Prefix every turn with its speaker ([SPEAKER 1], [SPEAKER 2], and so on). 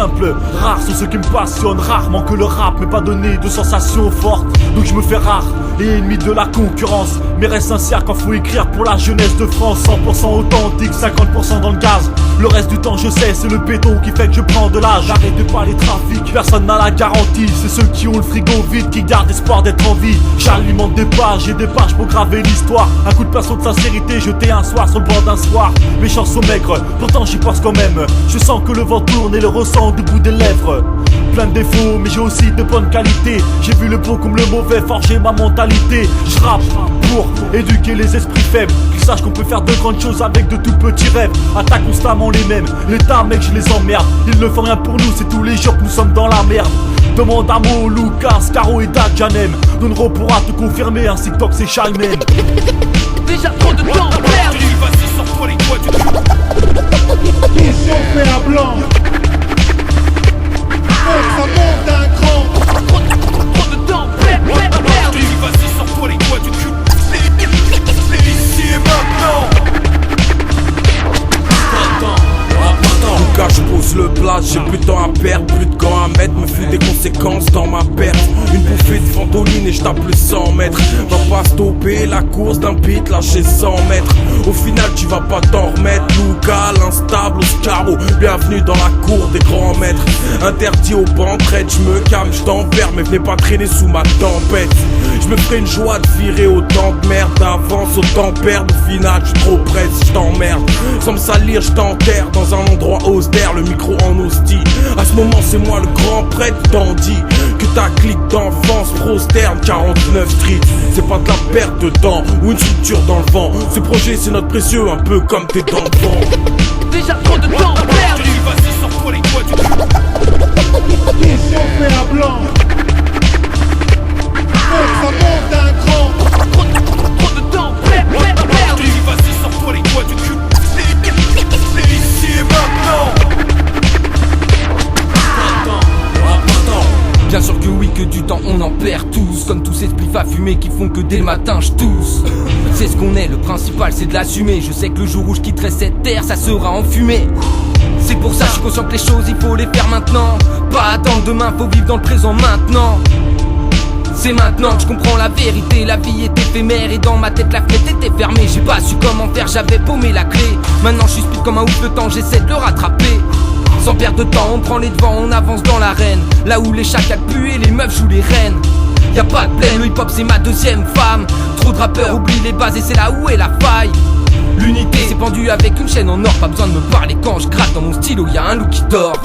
[SPEAKER 1] simple. Rares sont ceux qui me passionnent, rarement que le rap m'est pas donné de sensations fortes. Donc je me fais rare et ennemi de la concurrence, mais reste sincère quand faut écrire pour la jeunesse de France. 100% authentique, 50% dans le gaz. Le reste du temps je sais, c'est le béton qui fait que je prends de l'âge. Arrêtez pas les trafics, personne n'a la garantie. C'est ceux qui ont le frigo vide qui gardent espoir d'être en vie. J'alimente des pages et des pages pour graver l'histoire. Un coup de pinceau de sincérité jeté un soir sur le bord d'un soir. Mes chansons maigres, pourtant j'y pense quand même. Je sens que le vent tourne et le ressent du bout des lèvres. Plein de défauts mais j'ai aussi de bonnes qualités. J'ai vu le bon comme le mauvais forger ma mentalité. Je rappe pour éduquer les esprits faibles, qu'ils sachent qu'on peut faire de grandes choses avec de tout petits rêves. Attaque constamment les mêmes, l'État mec je les emmerde. Ils ne font rien pour nous, c'est tous les jours que nous sommes dans la merde. Demande à Mo, Lucas, Caro et Dadjanem. Donero pourra te confirmer ainsi que Tox et Shyman.
[SPEAKER 2] Déjà trop de temps perdu.
[SPEAKER 3] Vas-y sors-toi les doigts du cul.
[SPEAKER 4] Mission fait à blanc. Faut que ça monte d'un cran.
[SPEAKER 2] Trop de temps perdu.
[SPEAKER 3] Vas-y sors-toi les doigts du cul. C'est ici et maintenant.
[SPEAKER 5] Lucas, je pose le plat, j'ai plus de temps à perdre, plus de gants à mettre, me fous des conséquences dans ma perte. Une bouffée de ventoline et je tape le 100 mètres. Va pas stopper la course d'un beat, lâcher 100 mètres. Au final tu vas pas t'en remettre. Lucas, l'instable, Oscaro, bienvenue dans la cour des grands maîtres. Interdit aux banquerettes, je me calme, je t'envers, mais venez pas traîner sous ma tempête. Je me ferai une joie de virer autant de merde. D'avance autant perdre, au final je suis trop près si je t'emmerde. Sans me salir je t'enterre dans un endroit austère, le micro en hostie. À ce moment c'est moi le grand prêtre dandy. Que ta clique d'enfance prosterne 49 street. C'est pas de la perte de temps ou une structure dans le vent. Ce projet c'est notre précieux, un peu comme tes dents de vent.
[SPEAKER 2] Déjà trop de temps perdu.
[SPEAKER 3] Vas-y sors-toi les doigts du cul.
[SPEAKER 4] Mission fait à blanc. Faut que ça monte d'un cran.
[SPEAKER 2] Trop de temps perdu.
[SPEAKER 3] Vas-y sors-toi les doigts du cul. C'est ici et maintenant.
[SPEAKER 6] Bien sûr que oui, que du temps on en perd tous. Comme tous ces spliffs à fumer qui font que dès le matin je tousse. C'est ce qu'on est, le principal c'est de l'assumer. Je sais que le jour où je quitterai cette terre ça sera en fumée. C'est pour ça que je suis conscient que les choses il faut les faire maintenant. Pas attendre demain, faut vivre dans le présent maintenant. C'est maintenant que je comprends la vérité, la vie est éphémère et dans ma tête la fenêtre était fermée. J'ai pas su comment faire, j'avais paumé la clé. Maintenant je suis speed comme un ouf, le temps j'essaie de le rattraper. Sans perdre de temps, on prend les devants, on avance dans l'arène. Là où les chacals puent et les meufs jouent les reines. Y'a pas de plaine, le hip hop c'est ma deuxième femme. Trop de rappeurs oublient les bases et c'est là où est la faille. L'unité c'est pendu avec une chaîne en or, pas besoin de me parler quand je gratte dans mon stylo, y'a un loup qui dort.